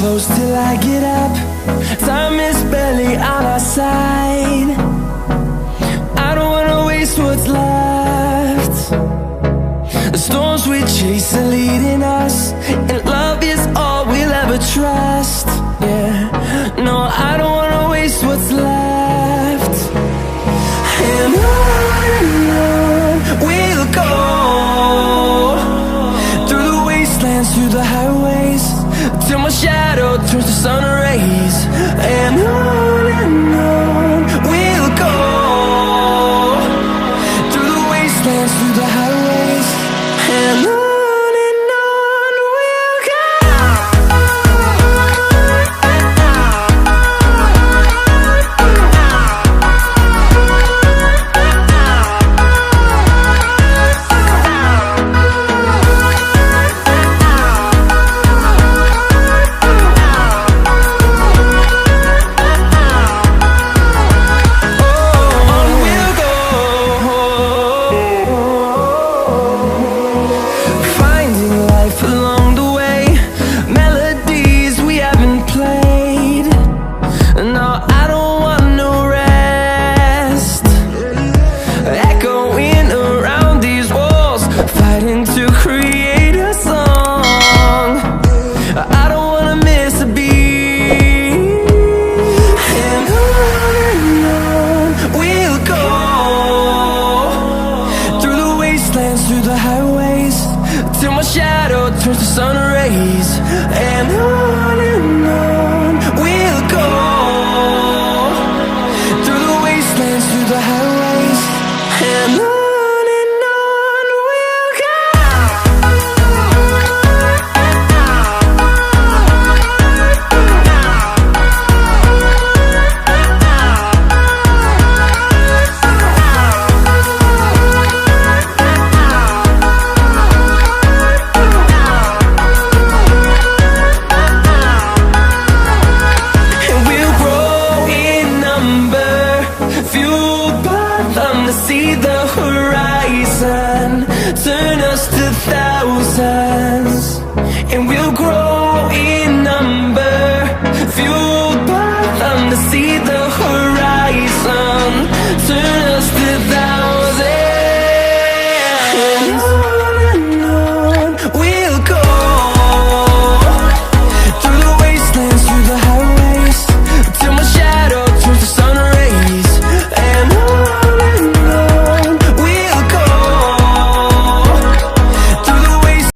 close till I get up. Time is barely on our side. I don't wanna waste what's left. The storms we chase are leading us, and love is all we'll ever trust. Yeah, no, I don't wanna waste what's left. And on we'll go, through the wastelands, through the highways, till my shadow turns to sun rays. And on we'll go, through the wastelands, through the highways, and on we'll go. Through the highways, till my shadow turns to sun rays. And on we'll go, through the wastelands, through the highways, and on we'll go. See the horizon, turn us to thousands.